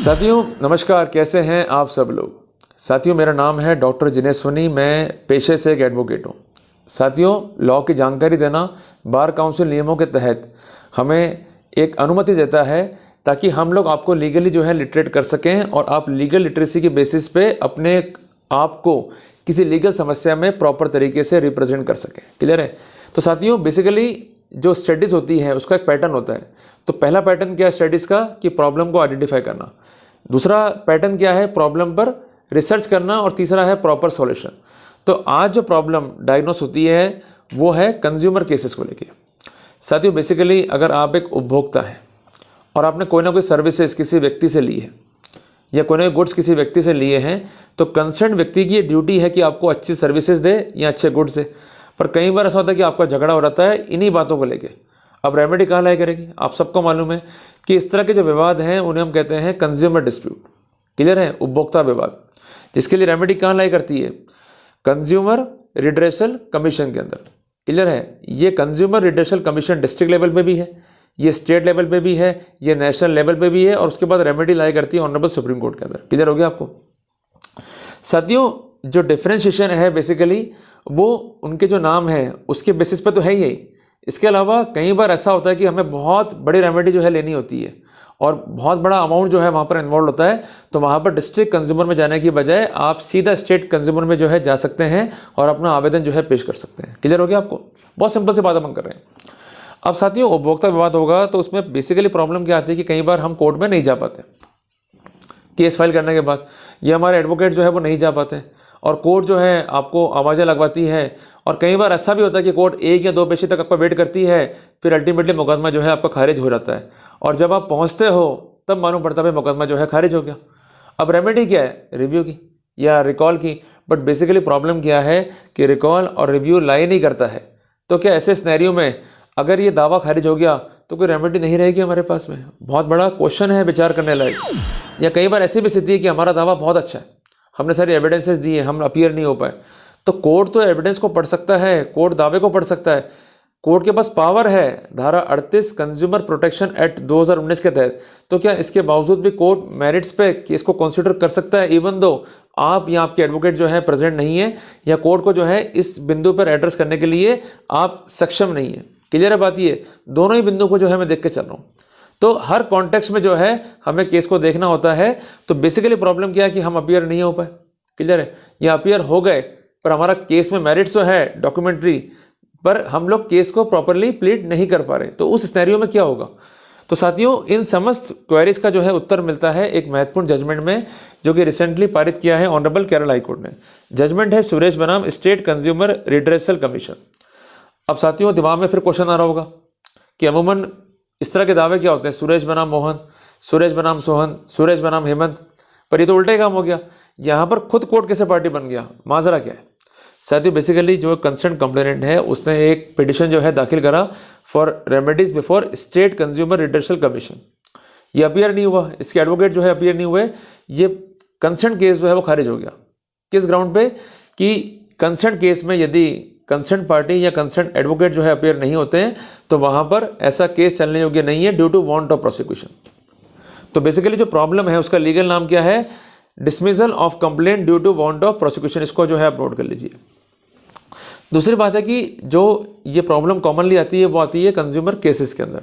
साथियों नमस्कार, कैसे हैं आप सब लोग। साथियों मेरा नाम है डॉक्टर जिनेश सोनी, मैं पेशे से एक एडवोकेट हूँ। साथियों लॉ की जानकारी देना बार काउंसिल नियमों के तहत हमें एक अनुमति देता है ताकि हम लोग आपको लीगली जो है लिटरेट कर सकें और आप लीगल लिटरेसी के बेसिस पे अपने आप को किसी लीगल समस्या में प्रॉपर तरीके से रिप्रेजेंट कर सकें। क्लियर है। तो साथियों बेसिकली जो स्टडीज़ होती है उसका एक पैटर्न होता है। तो पहला पैटर्न क्या है स्टडीज़ का कि प्रॉब्लम को आइडेंटिफाई करना, दूसरा पैटर्न क्या है प्रॉब्लम पर रिसर्च करना और तीसरा है प्रॉपर सॉल्यूशन। तो आज जो प्रॉब्लम डायग्नोस होती है वो है कंज्यूमर केसेस को लेके। साथियों बेसिकली अगर आप एक उपभोक्ता हैं और आपने कोई ना कोई सर्विसेज किसी व्यक्ति से ली है या कोई ना कोई गुड्स किसी व्यक्ति से लिए हैं, तो कंसर्न व्यक्ति की ये ड्यूटी है कि आपको अच्छी सर्विसेज दे या अच्छे गुड्स दे। पर कई बार ऐसा होता है कि आपका झगड़ा हो जाता है इन्हीं बातों को लेके। अब रेमेडी कहाँ लाई करेगी, आप सबको मालूम है कि इस तरह के जो विवाद हैं उन्हें हम कहते हैं कंज्यूमर डिस्प्यूट। क्लियर है, उपभोक्ता विवाद, जिसके लिए रेमेडी कहाँ लाई करती है, कंज्यूमर रिड्रेसल कमीशन के अंदर। क्लियर है, ये consumer redressal commission district level पे भी है, ये स्टेट लेवल पे भी है, ये नेशनल लेवल पे भी है और उसके बाद रेमेडी लाई करती है ऑनरेबल सुप्रीम कोर्ट के अंदर। क्लियर हो गया आपको। साथियों जो डिफ्रेंशिएशन है बेसिकली वो उनके जो नाम है उसके बेसिस पे तो है ही। इसके अलावा कई बार ऐसा होता है कि हमें बहुत बड़ी रेमेडी जो है लेनी होती है और बहुत बड़ा अमाउंट जो है वहाँ पर इन्वॉल्व होता है, तो वहाँ पर डिस्ट्रिक्ट कंज्यूमर में जाने की बजाय आप सीधा स्टेट कंज्यूमर में जो है जा सकते हैं और अपना आवेदन जो है पेश कर सकते हैं। क्लियर हो गया आपको। बहुत सिंपल सी बात हम कर रहे हैं। अब साथियों उपभोक्ता विवाद होगा तो उसमें बेसिकली प्रॉब्लम क्या आती है कि कई बार हम कोर्ट में नहीं जा पाते केस फाइल करने के बाद, ये हमारे एडवोकेट जो है वो नहीं जा पाते और कोर्ट जो है आपको आवाज़ें लगवाती है और कई बार ऐसा भी होता है कि कोर्ट 1 या 2 पेशी तक आपका वेट करती है, फिर अल्टीमेटली मुकदमा जो है आपका खारिज हो जाता है और जब आप पहुंचते हो तब मालूम पड़ता है मुकदमा जो है खारिज हो गया। अब रेमेडी क्या है, रिव्यू की या रिकॉल की। बट बेसिकली प्रॉब्लम क्या है कि रिकॉल और रिव्यू लाई नहीं करता है। तो क्या ऐसे सिनेरियो में अगर ये दावा खारिज हो गया तो कोई रेमेडी नहीं रहेगी हमारे पास में। बहुत बड़ा क्वेश्चन है विचार करने लायक। या कई बार ऐसी भी स्थिति है कि हमारा दावा बहुत अच्छा है, हमने सारी एविडेंसेस दी है, हम अपीयर नहीं हो पाए, तो कोर्ट तो एविडेंस को पढ़ सकता है, कोर्ट दावे को पढ़ सकता है, कोर्ट के पास पावर है धारा 38 कंज्यूमर प्रोटेक्शन एक्ट 2019 के तहत। तो क्या इसके बावजूद भी कोर्ट मेरिट्स पे केस को कंसीडर कर सकता है इवन दो आप या आपके एडवोकेट जो है प्रेजेंट नहीं है या कोर्ट को जो है इस बिंदु पर एड्रेस करने के लिए आप सक्षम नहीं है। क्लियर है बात, ये दोनों ही बिंदु को जो है मैं देख के चल रहा हूँ। तो हर कॉन्टेक्स्ट में जो है हमें केस को देखना होता है। तो बेसिकली प्रॉब्लम क्या है कि हम अपीयर नहीं हो पाए। क्लियर है, या अपीयर हो गए पर हमारा केस में मेरिट्स तो है डॉक्यूमेंट्री, पर हम लोग केस को प्रॉपरली प्लीड नहीं कर पा रहे। तो उस सिनेरियो में क्या होगा। तो साथियों इन समस्त क्वेरीज का जो है उत्तर मिलता है एक महत्वपूर्ण जजमेंट में जो कि रिसेंटली पारित किया है ऑनरेबल केरल हाई कोर्ट ने। जजमेंट है सुरेश बनाम स्टेट कंज्यूमर रिड्रेसल कमीशन। अब साथियों दिमाग में फिर क्वेश्चन आ रहा होगा कि अमूमन इस तरह के दावे क्या होते हैं, सुरेश बनाम मोहन, सुरेश बनाम सोहन, सुरेश बनाम हेमंत, पर ये तो उल्टे काम हो गया। यहाँ पर खुद कोर्ट कैसे पार्टी बन गया, माजरा क्या है। साथियों बेसिकली जो कंसर्न कंप्लेनेंट है उसने एक पिटिशन जो है दाखिल करा for remedies before state consumer redressal commission. ये अपीयर नहीं हुआ, इसके एडवोकेट जो है अपीयर नहीं हुए, ये कंसर्न केस जो है वो खारिज हो गया। किस ग्राउंड पे कि कंसर्न केस में यदि कंसर्न पार्टी या कंसर्न एडवोकेट जो है अपीयर नहीं होते हैं तो वहाँ पर ऐसा केस चलने योग्य नहीं है due to want of prosecution. तो बेसिकली जो प्रॉब्लम है उसका लीगल नाम क्या है, dismissal of complaint due to want of prosecution. इसको जो है आप नोट कर लीजिए। दूसरी बात है कि जो ये प्रॉब्लम कॉमनली आती है वो आती है कंज्यूमर केसेस के अंदर।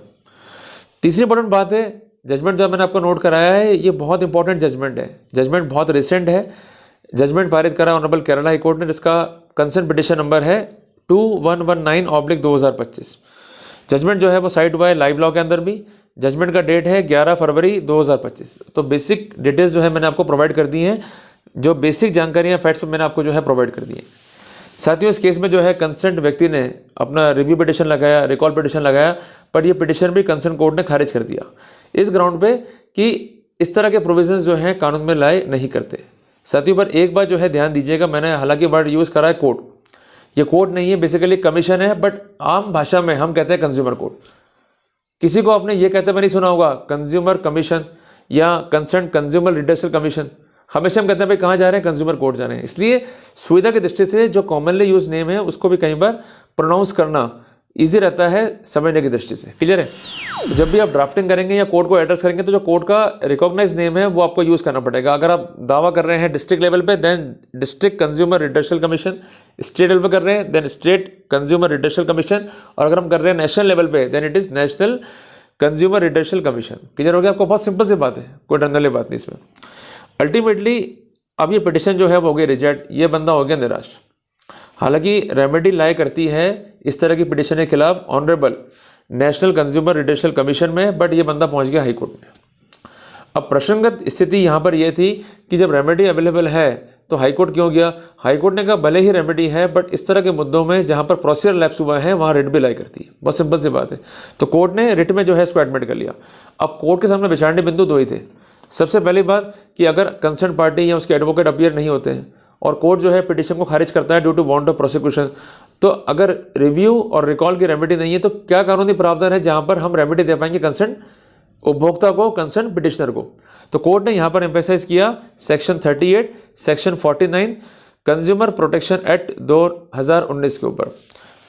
तीसरी इंपॉर्टेंट बात है जजमेंट जो मैंने आपको नोट कराया है ये बहुत इंपॉर्टेंट जजमेंट है। जजमेंट बहुत रिसेंट है। जजमेंट पारित करा ऑनरेबल केरल हाई कोर्ट ने, जिसका कंसर्न पिटिशन नंबर है 2119/2025। जजमेंट जो है वो साइट हुआ है लाइव लॉ के अंदर भी। जजमेंट का डेट है 11 फरवरी 2025। तो बेसिक डिटेल्स जो है मैंने आपको प्रोवाइड कर दी हैं, जो बेसिक जानकारियाँ फैक्ट्स मैंने आपको जो है प्रोवाइड कर दी हैं। साथियों इस केस में जो है कंसर्न व्यक्ति ने अपना रिव्यू पिटिशन लगाया, रिकॉल पिटिशन लगाया, पर ये पिटिशन भी कंसर्न कोर्ट ने खारिज कर दिया इस ग्राउंड पे कि इस तरह के प्रोविजंस जो हैं कानून में लाए नहीं करते। साथियों पर एक बात जो है ध्यान दीजिएगा, मैंने हालांकि वर्ड यूज़ करा है कोर्ट, ये कोर्ट नहीं है बेसिकली कमीशन है, बट आम भाषा में हम कहते हैं कंज्यूमर कोर्ट। किसी को आपने ये कहते हुए नहीं सुना होगा कंज्यूमर कमीशन या कंसर्न कंज्यूमर रिड्रेसल कमीशन। हमेशा हम कहते हैं भाई कहाँ जा रहे हैं, कंज्यूमर कोर्ट जा रहे हैं। इसलिए सुविधा की दृष्टि से जो कॉमनली यूज नेम है उसको भी कई बार प्रोनाउंस करना ईजी रहता है समझने की दृष्टि से। क्लियर है? तो जब भी आप ड्राफ्टिंग करेंगे या कोर्ट को एड्रेस करेंगे तो जो कोर्ट का रिकॉग्नाइज नेम है वो आपको यूज़ करना पड़ेगा। अगर आप दावा कर रहे हैं डिस्ट्रिक्ट लेवल पे then district consumer redressal commission, state level पे कर रहे हैं then state consumer redressal commission, और अगर हम कर रहे हैं नेशनल लेवल पे then it is national consumer redressal commission. Clear हो गया आपको? बहुत सिंपल सी बात है, कोई डरने वाली बात नहीं इसमें। अल्टीमेटली अब ये पिटिशन जो है वो हो गई रिजेक्ट, ये बंदा हो गया निराश। हालांकि रेमेडी लाई करती है इस तरह की पिटिशन के खिलाफ honourable national consumer redressal commission में, बट ये बंदा पहुंच गया हाई कोर्ट में। अब प्रसंगत स्थिति यहाँ पर यह थी कि जब रेमेडी अवेलेबल है तो हाई कोर्ट क्यों गया? हाई कोर्ट ने कहा भले ही रेमेडी है बट इस तरह के मुद्दों में जहाँ पर प्रोसीजर लैप्स हुआ है वहाँ रिट भी लाई करती है। बहुत सिंपल सी बात है। तो कोर्ट ने रिट में जो है इसको एडमिट कर लिया। अब कोर्ट के सामने विचारणीय बिंदु दो ही थे। सबसे पहली बात कि अगर कंसर्न पार्टी या उसके एडवोकेट अपीयर नहीं होते हैं और कोर्ट जो है पिटिशन को खारिज करता है due to want of prosecution, तो अगर रिव्यू और रिकॉल की रेमेडी नहीं है तो क्या कानूनी प्रावधान है जहां पर हम रेमेडी दे पाएंगे कंसर्न उपभोक्ता को, कंसर्न पिटिशनर को? तो कोर्ट ने यहां पर एम्फेसाइज किया section 38, section 49 consumer protection act 2019 के ऊपर।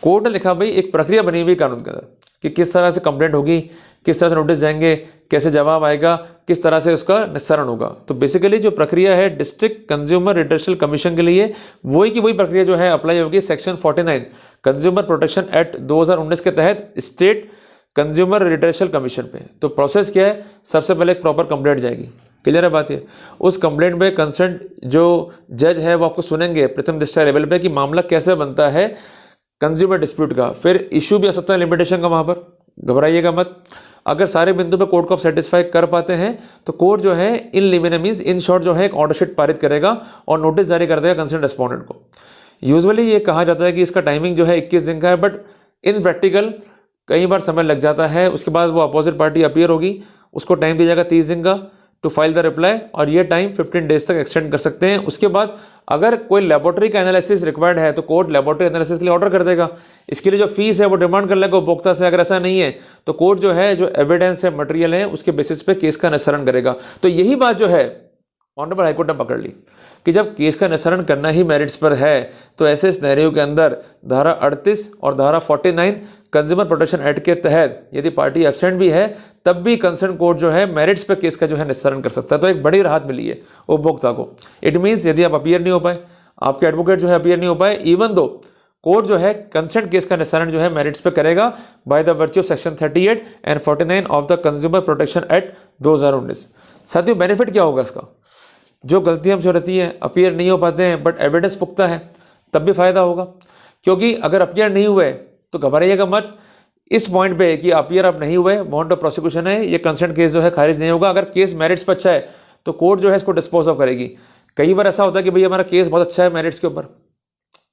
कोर्ट ने लिखा भाई एक प्रक्रिया बनी हुई कानून के अंदर कि किस तरह से कंप्लेंट होगी, किस तरह से नोटिस जाएंगे, कैसे जवाब आएगा, किस तरह से उसका निस्तारण होगा। तो बेसिकली जो प्रक्रिया है डिस्ट्रिक्ट कंज्यूमर रिडर्सल कमीशन के लिए वही की वही प्रक्रिया जो है अप्लाई होगी सेक्शन 49 कंज्यूमर प्रोटेक्शन एक्ट 2019 के तहत स्टेट कंज्यूमर रिडर्सल कमीशन पे। तो प्रोसेस क्या है? सबसे पहले एक प्रॉपर कंप्लेंट जाएगी। क्लियर है बात? ये उस कंप्लेंट पे कंसर्न जो जज है वो आपको सुनेंगे प्रथम दृष्टया लेवल पे कि मामला कैसे बनता है कंज्यूमर डिस्प्यूट का। फिर इशू भी आ सकता है लिमिटेशन का, वहाँ पर घबराइएगा मत। अगर सारे बिंदु पे कोर्ट को आप सेटिस्फाई कर पाते हैं तो कोर्ट जो है इन लिमिने मींस इन शॉर्ट जो है एक ऑर्डर शीट पारित करेगा और नोटिस जारी कर देगा कंसर्न रेस्पोंडेंट को। यूजुअली ये कहा जाता है कि इसका टाइमिंग जो है 21 दिन का है, बट इन प्रैक्टिकल कई बार समय लग जाता है। उसके बाद वो अपोजिट पार्टी अपीयर होगी, उसको टाइम दिया जाएगा 30 दिन का टू फाइल द रिप्लाई, और ये टाइम 15 डेज तक एक्सटेंड कर सकते हैं। उसके बाद अगर कोई लेबोरेटरी का एनालिसिस रिक्वायर्ड है तो कोर्ट लेबोरेटरी एनालिसिस के लिए ऑर्डर कर देगा। इसके लिए जो फीस है वो डिमांड कर लेगा उपभोक्ता से। अगर ऐसा नहीं है तो कोर्ट जो है जो एविडेंस है, मटेरियल है, उसके बेसिस पे केस का निस्तारण करेगा। तो यही बात जो है ऑनरेबल हाईकोर्ट ने पकड़ ली कि जब केस का निस्तारण करना ही मेरिट्स पर है तो ऐसे सिनेरियो के अंदर धारा 38 और धारा 49 कंज्यूमर प्रोटेक्शन एक्ट के तहत यदि पार्टी एब्सेंट भी है तब भी कंसर्न कोर्ट जो है मेरिट्स पे केस का जो है निस्तारण कर सकता है। तो एक बड़ी राहत मिली है उपभोक्ता को। इट मीन्स यदि आप अपीयर नहीं हो पाए, आपके एडवोकेट जो है अपीयर नहीं हो पाए, इवन दो कोर्ट जो है कंसेंट केस का निस्तारण जो है मेरिट्स पे करेगा by the virtue of section 38 and 49 of the consumer protection act 2019। साथियों बेनिफिट क्या होगा इसका? जो गलतियां जो रहती हैं, अपीयर नहीं हो पाते हैं बट एविडेंस पुख्ता है तब भी फायदा होगा, क्योंकि अगर अपीयर नहीं हुए तो घबराइएगा मत। इस पॉइंट पे कि अपीयर अब नहीं हुए, वांट ऑफ प्रोसिक्यूशन है, ये कंसेंट केस जो है खारिज नहीं होगा। अगर केस मेरिट्स पर अच्छा है तो कोर्ट जो है इसको डिस्पोज ऑफ करेगी। कई बार ऐसा होता है कि भैया हमारा केस बहुत अच्छा है मेरिट्स के ऊपर,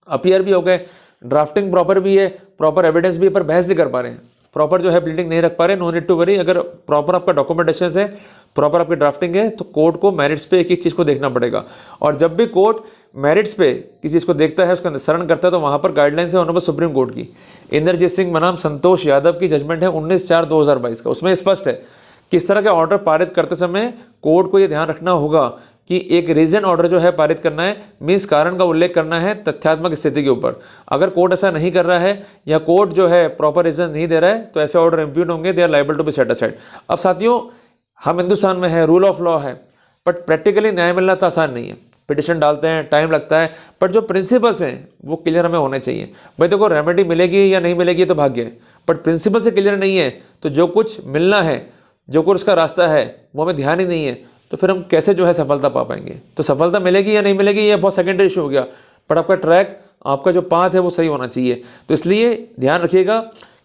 अपीयर भी हो गए, ड्राफ्टिंग प्रॉपर भी है, प्रॉपर एविडेंस भी है, पर बहस नहीं कर पा रहे हैं, प्रॉपर जो है बिल्डिंग नहीं रख पा रहे। नो नीड टू वरी, अगर प्रॉपर आपका डॉक्यूमेंटेशन है, प्रॉपर आपकी ड्राफ्टिंग है तो कोर्ट को मेरिट्स पे एक एक चीज़ को देखना पड़ेगा। और जब भी कोर्ट मेरिट्स पे किसी चीज़ को देखता है, उसका निस्तारण करता है, तो वहाँ पर गाइडलाइंस है ऑनरेबल सुप्रीम कोर्ट की। इंद्रजीत सिंह बनाम संतोष यादव की जजमेंट है 19/4/2022 का। उसमें स्पष्ट है किस तरह के ऑर्डर पारित करते समय कोर्ट को ये ध्यान रखना होगा कि एक रीजन ऑर्डर जो है पारित करना है, मीन्स कारण का उल्लेख करना है तथ्यात्मक स्थिति के ऊपर। अगर कोर्ट ऐसा नहीं कर रहा है या कोर्ट जो है प्रॉपर रीजन नहीं दे रहा है तो ऐसे ऑर्डर इम्प्यूट होंगे, they are liable to be set aside. अब साथियों हम हिंदुस्तान में है, रूल ऑफ लॉ है, बट प्रैक्टिकली न्याय मिलना तो आसान नहीं है। पिटिशन डालते हैं, टाइम लगता है, बट जो प्रिंसिपल्स हैं वो क्लियर हमें होने चाहिए। भाई देखो रेमेडी मिलेगी या नहीं मिलेगी तो भाग्य है, बट प्रिंसिपल से क्लियर नहीं है तो जो कुछ मिलना है, जो कुछ उसका रास्ता है वो हमें ध्यान ही नहीं है, तो फिर हम कैसे जो है सफलता पा पाएंगे। तो सफलता मिलेगी या नहीं मिलेगी ये बहुत सेकेंडरी इशू हो गया, बट आपका ट्रैक, आपका जो पाथ है वो सही होना चाहिए। तो इसलिए ध्यान रखिएगा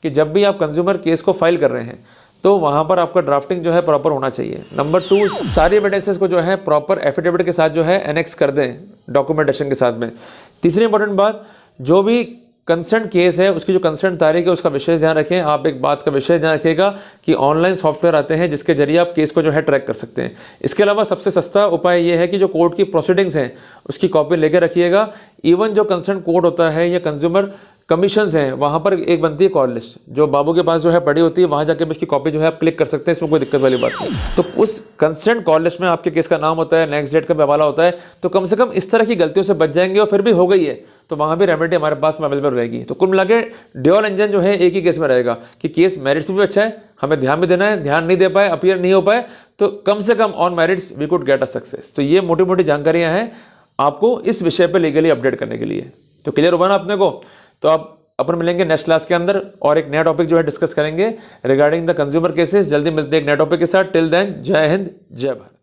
कि जब भी आप कंज्यूमर केस को फाइल कर रहे हैं तो वहाँ पर आपका ड्राफ्टिंग जो है प्रॉपर होना चाहिए। नंबर 2, सारी एविडेंसेस को जो है प्रॉपर एफिडेविट के साथ जो है एनेक्स कर दें डॉक्यूमेंटेशन के साथ में। तीसरी इंपॉर्टेंट बात, जो भी कंसर्न केस है उसकी जो कंसर्न तारीख है उसका विशेष ध्यान रखें। आप एक बात का विशेष ध्यान रखिएगा कि ऑनलाइन सॉफ्टवेयर आते हैं जिसके जरिए आप केस को जो है ट्रैक कर सकते हैं। इसके अलावा सबसे सस्ता उपाय ये है कि जो कोर्ट की प्रोसीडिंग्स हैं उसकी कॉपी लेकर रखिएगा। इवन जो कंसर्न कोर्ट होता है या कंज्यूमर कमीशंस हैं वहाँ पर एक बनती है कॉल लिस्ट, जो बाबू के पास जो है पड़ी होती है, वहाँ जाके उसकी कॉपी जो है आप क्लिक कर सकते हैं, इसमें कोई दिक्कत वाली बात नहीं। तो उस कंसेंट कॉल लिस्ट में आपके केस का नाम होता है, नेक्स्ट डेट का भी हवाला होता है, तो कम से कम इस तरह की गलतियों से बच जाएंगे। और फिर भी हो गई है तो वहाँ भी रेमेडी हमारे पास में अवेलेबल रहेगी। तो कुल मिला के ड्यूल इंजन जो है एक ही केस में रहेगा कि केस मेरिट्स में भी अच्छा है, हमें ध्यान भी देना है, ध्यान नहीं दे पाए, अपीयर नहीं हो पाए, तो कम से कम on merits we could get a success. तो ये मोटी मोटी जानकारियाँ हैं आपको इस विषय पर लीगली अपडेट करने के लिए। तो क्लियर हुआ ना अपने को? तो आप अपन मिलेंगे नेक्स्ट क्लास के अंदर और एक नया टॉपिक जो है डिस्कस करेंगे रिगार्डिंग द कंज्यूमर केसेस। जल्दी मिलते हैं एक नए टॉपिक के साथ। टिल देन जय हिंद, जय भारत।